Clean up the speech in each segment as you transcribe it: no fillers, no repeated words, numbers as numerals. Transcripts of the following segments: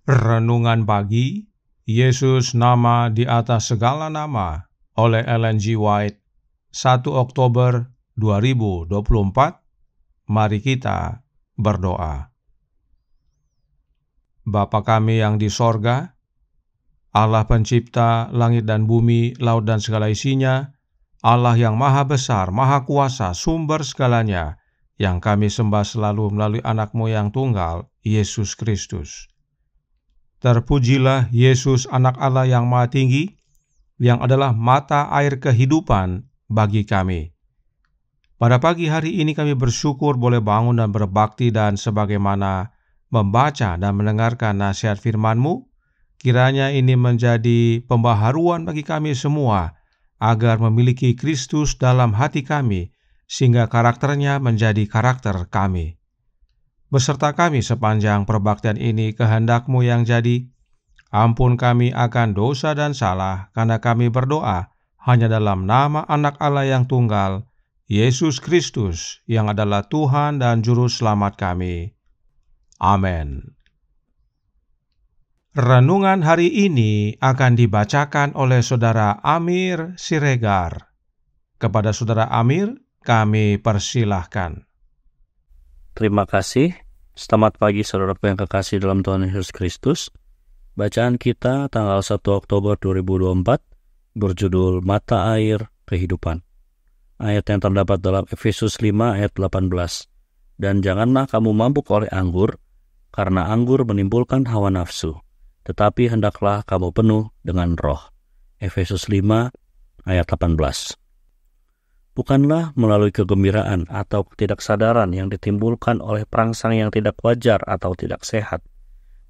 Renungan Pagi, Yesus Nama di Atas Segala Nama, oleh Ellen G. White, 1 Oktober 2024. Mari kita berdoa. Bapa kami yang di sorga, Allah pencipta langit dan bumi, laut dan segala isinya, Allah yang maha besar, maha kuasa, sumber segalanya, yang kami sembah selalu melalui anak-Mu yang tunggal, Yesus Kristus. Terpujilah Yesus, anak Allah yang maha tinggi, yang adalah mata air kehidupan bagi kami. Pada pagi hari ini kami bersyukur boleh bangun dan berbakti, dan sebagaimana membaca dan mendengarkan nasihat firman-Mu, kiranya ini menjadi pembaharuan bagi kami semua, agar memiliki Kristus dalam hati kami, sehingga karakternya menjadi karakter kami. Beserta kami sepanjang perbaktian ini, kehendak-Mu yang jadi. Ampun kami akan dosa dan salah, karena kami berdoa hanya dalam nama Anak Allah yang tunggal, Yesus Kristus, yang adalah Tuhan dan Juru Selamat kami. Amin. Renungan hari ini akan dibacakan oleh Saudara Amir Siregar. Kepada Saudara Amir, kami persilahkan. Terima kasih. Selamat pagi saudaraku yang kekasih dalam Tuhan Yesus Kristus. Bacaan kita tanggal 1 Oktober 2024 berjudul Mata Air Kehidupan. Ayat yang terdapat dalam Efesus 5 ayat 18. Dan janganlah kamu mabuk oleh anggur, karena anggur menimbulkan hawa nafsu, tetapi hendaklah kamu penuh dengan roh. Efesus 5 ayat 18. Bukanlah melalui kegembiraan atau ketidaksadaran yang ditimbulkan oleh perangsang yang tidak wajar atau tidak sehat.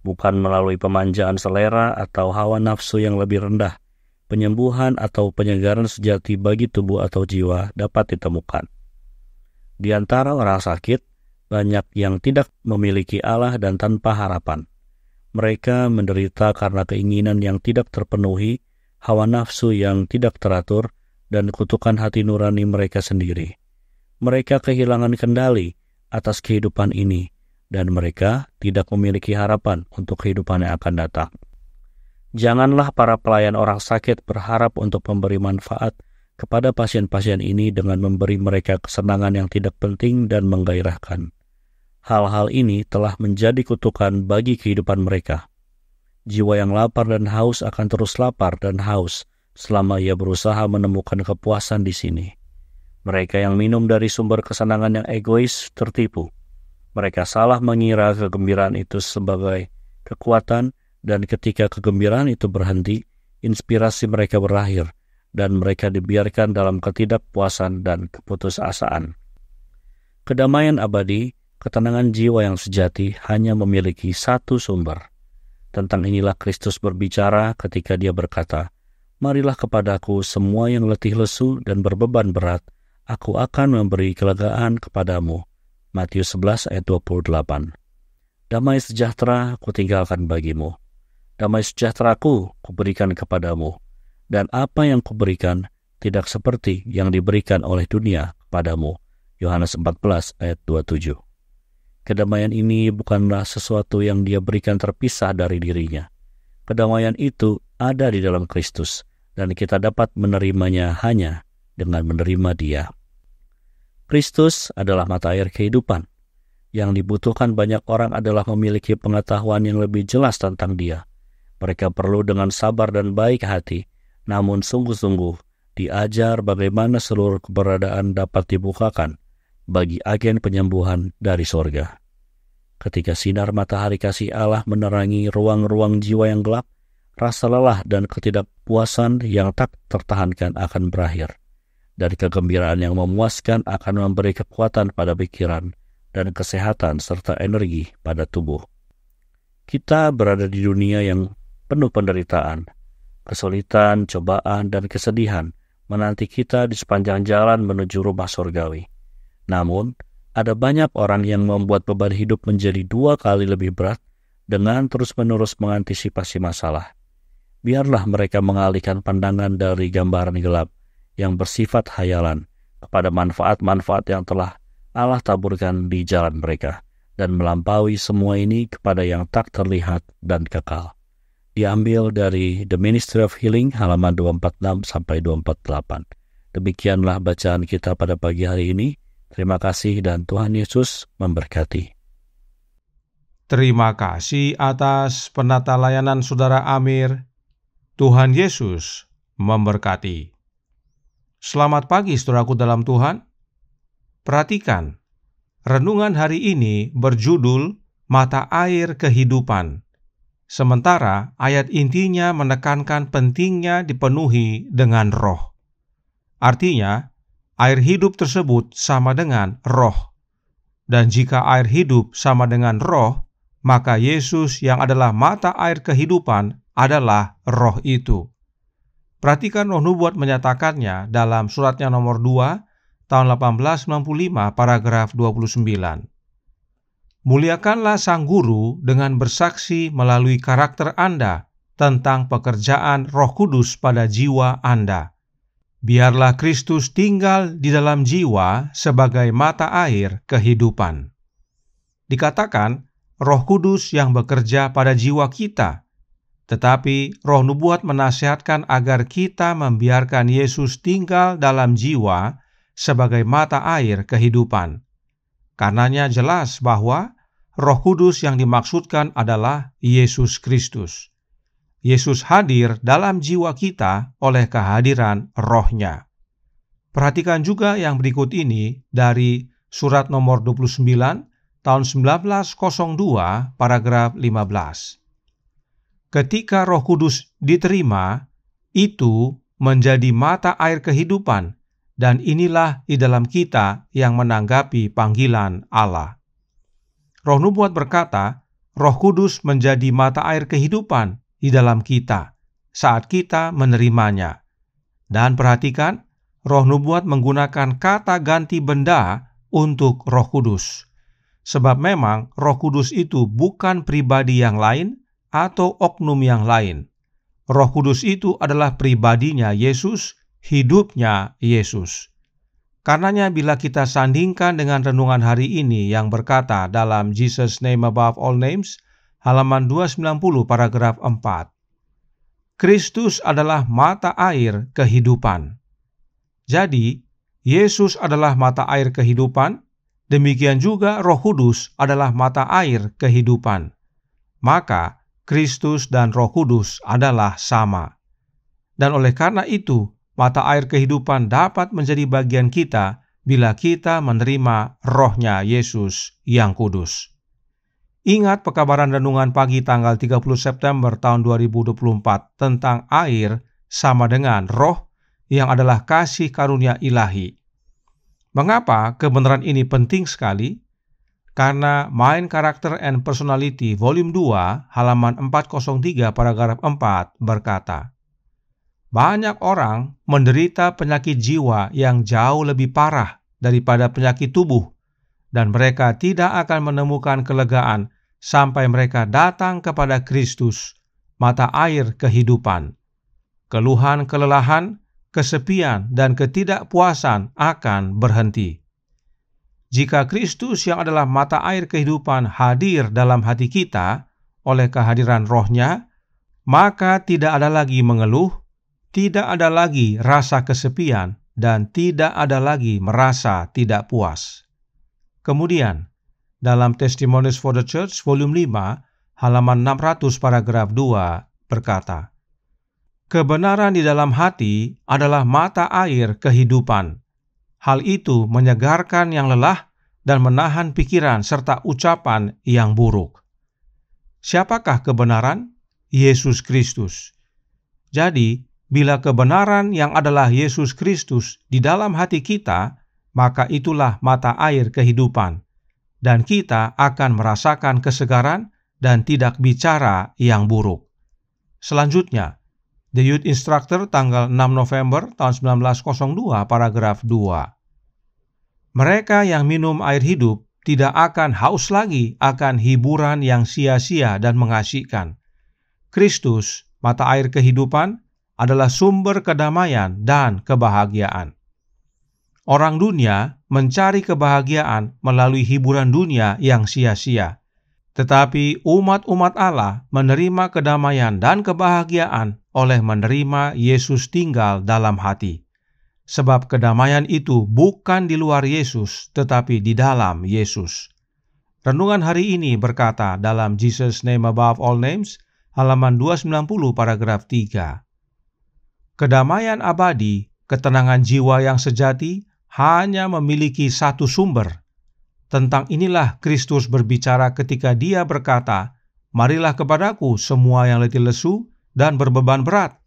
Bukan melalui pemanjaan selera atau hawa nafsu yang lebih rendah, penyembuhan atau penyegaran sejati bagi tubuh atau jiwa dapat ditemukan. Di antara orang sakit, banyak yang tidak memiliki Allah dan tanpa harapan. Mereka menderita karena keinginan yang tidak terpenuhi, hawa nafsu yang tidak teratur, dan kutukan hati nurani mereka sendiri. Mereka kehilangan kendali atas kehidupan ini, dan mereka tidak memiliki harapan untuk kehidupan yang akan datang. Janganlah para pelayan orang sakit berharap untuk memberi manfaat kepada pasien-pasien ini dengan memberi mereka kesenangan yang tidak penting dan menggairahkan. Hal-hal ini telah menjadi kutukan bagi kehidupan mereka. Jiwa yang lapar dan haus akan terus lapar dan haus selama ia berusaha menemukan kepuasan di sini. Mereka yang minum dari sumber kesenangan yang egois tertipu. Mereka salah mengira kegembiraan itu sebagai kekuatan, dan ketika kegembiraan itu berhenti, inspirasi mereka berakhir, dan mereka dibiarkan dalam ketidakpuasan dan keputusasaan. Kedamaian abadi, ketenangan jiwa yang sejati hanya memiliki satu sumber. Tentang inilah Kristus berbicara ketika dia berkata, "Marilah kepadaku semua yang letih lesu dan berbeban berat, aku akan memberi kelegaan kepadamu." Matius 11 ayat 28. Damai sejahtera kutinggalkan bagimu. Damai sejahteraku kuberikan kepadamu. Dan apa yang kuberikan tidak seperti yang diberikan oleh dunia kepadamu. Yohanes 14 ayat 27. Kedamaian ini bukanlah sesuatu yang dia berikan terpisah dari dirinya. Kedamaian itu ada di dalam Kristus, dan kita dapat menerimanya hanya dengan menerima Dia. Kristus adalah mata air kehidupan. Yang dibutuhkan banyak orang adalah memiliki pengetahuan yang lebih jelas tentang Dia. Mereka perlu dengan sabar dan baik hati, namun sungguh-sungguh diajar bagaimana seluruh keberadaan dapat dibukakan bagi agen penyembuhan dari sorga. Ketika sinar matahari kasih Allah menerangi ruang-ruang jiwa yang gelap, rasa lelah dan ketidakpuasan yang tak tertahankan akan berakhir. Dan kegembiraan yang memuaskan akan memberi kekuatan pada pikiran dan kesehatan serta energi pada tubuh. Kita berada di dunia yang penuh penderitaan, kesulitan, cobaan, dan kesedihan menanti kita di sepanjang jalan menuju rumah surgawi. Namun, ada banyak orang yang membuat beban hidup menjadi 2 kali lebih berat dengan terus-menerus mengantisipasi masalah. Biarlah mereka mengalihkan pandangan dari gambaran gelap yang bersifat hayalan kepada manfaat-manfaat yang telah Allah taburkan di jalan mereka, dan melampaui semua ini kepada yang tak terlihat dan kekal. Diambil dari The Ministry of Healing halaman 246-248. Demikianlah bacaan kita pada pagi hari ini. Terima kasih dan Tuhan Yesus memberkati. Terima kasih atas penata layanan Saudara Amir. Tuhan Yesus memberkati. Selamat pagi saudaraku dalam Tuhan. Perhatikan, renungan hari ini berjudul Mata Air Kehidupan. Sementara ayat intinya menekankan pentingnya dipenuhi dengan roh. Artinya, air hidup tersebut sama dengan roh. Dan jika air hidup sama dengan roh, maka Yesus yang adalah mata air kehidupan adalah roh itu. Perhatikan Roh Nubuat menyatakannya dalam suratnya nomor 2, tahun 1895, paragraf 29. Muliakanlah Sang Guru dengan bersaksi melalui karakter Anda tentang pekerjaan Roh Kudus pada jiwa Anda. Biarlah Kristus tinggal di dalam jiwa sebagai mata air kehidupan. Dikatakan Roh Kudus yang bekerja pada jiwa kita, tetapi Roh Nubuat menasihatkan agar kita membiarkan Yesus tinggal dalam jiwa sebagai mata air kehidupan. Karenanya jelas bahwa Roh Kudus yang dimaksudkan adalah Yesus Kristus. Yesus hadir dalam jiwa kita oleh kehadiran Roh-Nya. Perhatikan juga yang berikut ini dari surat nomor 29 tahun 1902 paragraf 15. Ketika Roh Kudus diterima, itu menjadi mata air kehidupan, dan inilah di dalam kita yang menanggapi panggilan Allah. Roh Nubuat berkata, Roh Kudus menjadi mata air kehidupan di dalam kita saat kita menerimanya. Dan perhatikan, Roh Nubuat menggunakan kata ganti benda untuk Roh Kudus. Sebab memang Roh Kudus itu bukan pribadi yang lain atau oknum yang lain. Roh Kudus itu adalah pribadinya Yesus, hidupnya Yesus. Karenanya bila kita sandingkan dengan renungan hari ini yang berkata dalam Jesus Name Above All Names, halaman 290 paragraf 4. Kristus adalah mata air kehidupan. Jadi, Yesus adalah mata air kehidupan, demikian juga Roh Kudus adalah mata air kehidupan. Maka, Kristus dan Roh Kudus adalah sama. Dan oleh karena itu, mata air kehidupan dapat menjadi bagian kita bila kita menerima Roh-Nya Yesus yang kudus. Ingat pekabaran renungan pagi tanggal 30 September tahun 2024 tentang air sama dengan roh yang adalah kasih karunia ilahi. Mengapa kebenaran ini penting sekali? Karena Mind, Character and Personality volume 2 halaman 403 paragraf 4 berkata, banyak orang menderita penyakit jiwa yang jauh lebih parah daripada penyakit tubuh, dan mereka tidak akan menemukan kelegaan sampai mereka datang kepada Kristus, mata air kehidupan. Keluhan, kelelahan, kesepian, dan ketidakpuasan akan berhenti. Jika Kristus yang adalah mata air kehidupan hadir dalam hati kita oleh kehadiran Roh-Nya, maka tidak ada lagi mengeluh, tidak ada lagi rasa kesepian, dan tidak ada lagi merasa tidak puas. Kemudian, dalam Testimonies for the Church volume 5, halaman 600 paragraf 2 berkata, kebenaran di dalam hati adalah mata air kehidupan. Hal itu menyegarkan yang lelah dan menahan pikiran serta ucapan yang buruk. Siapakah kebenaran? Yesus Kristus. Jadi, bila kebenaran yang adalah Yesus Kristus di dalam hati kita, maka itulah mata air kehidupan, dan kita akan merasakan kesegaran dan tidak bicara yang buruk. Selanjutnya, The Youth Instructor tanggal 6 November tahun 1902 paragraf 2. Mereka yang minum air hidup tidak akan haus lagi akan hiburan yang sia-sia dan mengasihkan. Kristus, mata air kehidupan, adalah sumber kedamaian dan kebahagiaan. Orang dunia mencari kebahagiaan melalui hiburan dunia yang sia-sia. Tetapi umat-umat Allah menerima kedamaian dan kebahagiaan oleh menerima Yesus tinggal dalam hati. Sebab kedamaian itu bukan di luar Yesus, tetapi di dalam Yesus. Renungan hari ini berkata dalam Jesus Name Above All Names, halaman 290 paragraf 3. Kedamaian abadi, ketenangan jiwa yang sejati, hanya memiliki satu sumber. Tentang inilah Kristus berbicara ketika Dia berkata, "Marilah kepadaku semua yang letih lesu dan berbeban berat.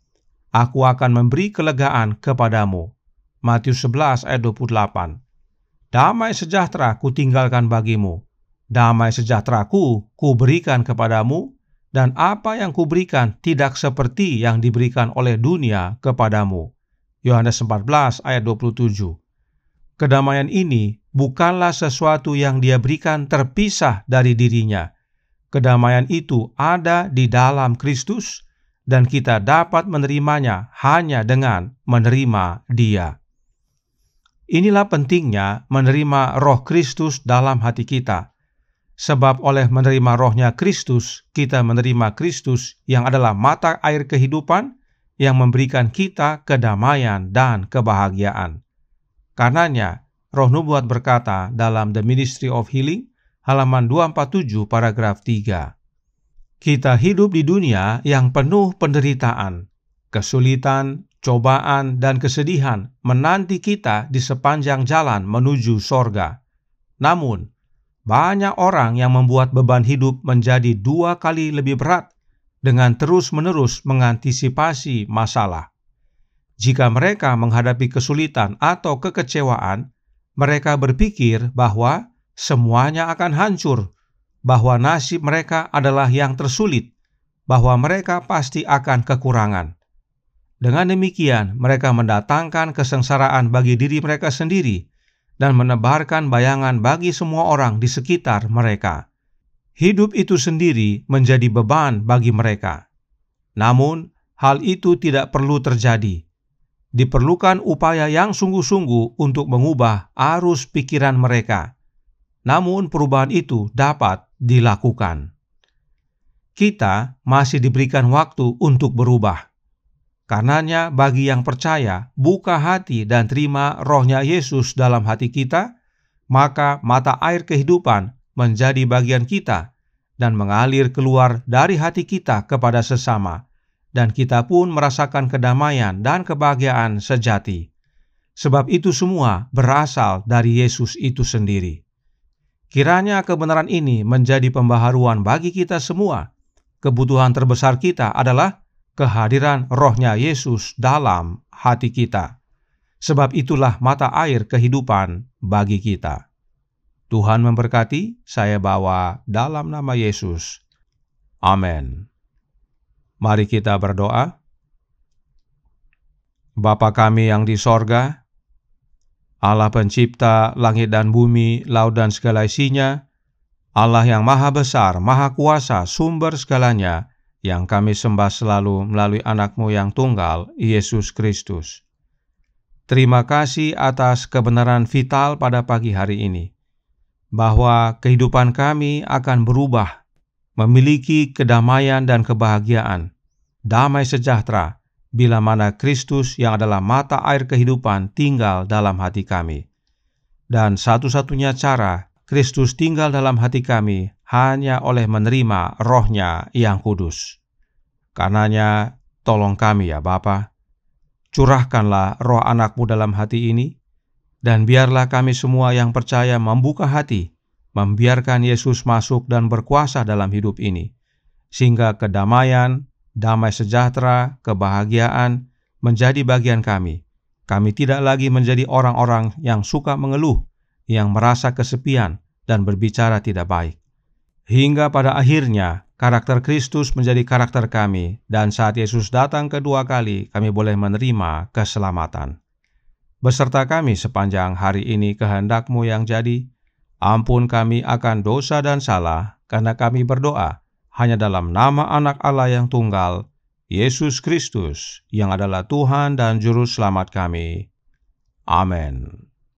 Aku akan memberi kelegaan kepadamu." Matius 11 ayat 28. Damai sejahtera kutinggalkan bagimu. Damai sejahteraku kuberikan kepadamu, dan apa yang kuberikan tidak seperti yang diberikan oleh dunia kepadamu. Yohanes 14 ayat 27. Kedamaian ini bukanlah sesuatu yang Dia berikan terpisah dari dirinya. Kedamaian itu ada di dalam Kristus, dan kita dapat menerimanya hanya dengan menerima Dia. Inilah pentingnya menerima Roh Kristus dalam hati kita. Sebab oleh menerima Roh-Nya Kristus, kita menerima Kristus yang adalah mata air kehidupan yang memberikan kita kedamaian dan kebahagiaan. Karenanya, Roh Nubuat berkata dalam The Ministry of Healing, halaman 247 paragraf 3. Kita hidup di dunia yang penuh penderitaan, kesulitan, cobaan, dan kesedihan menanti kita di sepanjang jalan menuju sorga. Namun, banyak orang yang membuat beban hidup menjadi 2 kali lebih berat dengan terus-menerus mengantisipasi masalah. Jika mereka menghadapi kesulitan atau kekecewaan, mereka berpikir bahwa semuanya akan hancur, bahwa nasib mereka adalah yang tersulit, bahwa mereka pasti akan kekurangan. Dengan demikian, mereka mendatangkan kesengsaraan bagi diri mereka sendiri dan menebarkan bayangan bagi semua orang di sekitar mereka. Hidup itu sendiri menjadi beban bagi mereka. Namun, hal itu tidak perlu terjadi. Diperlukan upaya yang sungguh-sungguh untuk mengubah arus pikiran mereka. Namun, perubahan itu dapat dilakukan. Kita masih diberikan waktu untuk berubah. Karenanya bagi yang percaya, buka hati dan terima Roh-Nya Yesus dalam hati kita, maka mata air kehidupan menjadi bagian kita dan mengalir keluar dari hati kita kepada sesama, dan kita pun merasakan kedamaian dan kebahagiaan sejati. Sebab itu semua berasal dari Yesus itu sendiri. Kiranya kebenaran ini menjadi pembaharuan bagi kita semua. Kebutuhan terbesar kita adalah kehadiran Roh-Nya Yesus dalam hati kita. Sebab itulah mata air kehidupan bagi kita. Tuhan memberkati, saya bawa dalam nama Yesus. Amin. Mari kita berdoa. Bapa kami yang di sorga, Allah pencipta langit dan bumi, laut dan segala isinya, Allah yang maha besar, maha kuasa, sumber segalanya, yang kami sembah selalu melalui anak-Mu yang tunggal, Yesus Kristus. Terima kasih atas kebenaran vital pada pagi hari ini, bahwa kehidupan kami akan berubah, memiliki kedamaian dan kebahagiaan, damai sejahtera, bila mana Kristus yang adalah mata air kehidupan tinggal dalam hati kami. Dan satu-satunya cara Kristus tinggal dalam hati kami hanya oleh menerima Roh-Nya yang kudus. Karenanya, tolong kami ya Bapa, curahkanlah Roh anak-Mu dalam hati ini, dan biarlah kami semua yang percaya membuka hati, membiarkan Yesus masuk dan berkuasa dalam hidup ini, sehingga kedamaian, damai sejahtera, kebahagiaan menjadi bagian kami. Kami tidak lagi menjadi orang-orang yang suka mengeluh, yang merasa kesepian dan berbicara tidak baik. Hingga pada akhirnya, karakter Kristus menjadi karakter kami, dan saat Yesus datang kedua kali, kami boleh menerima keselamatan. Beserta kami sepanjang hari ini kehendak-Mu yang jadi, ampun kami akan dosa dan salah, karena kami berdoa hanya dalam nama Anak Allah yang tunggal, Yesus Kristus, yang adalah Tuhan dan Juru Selamat kami. Amin.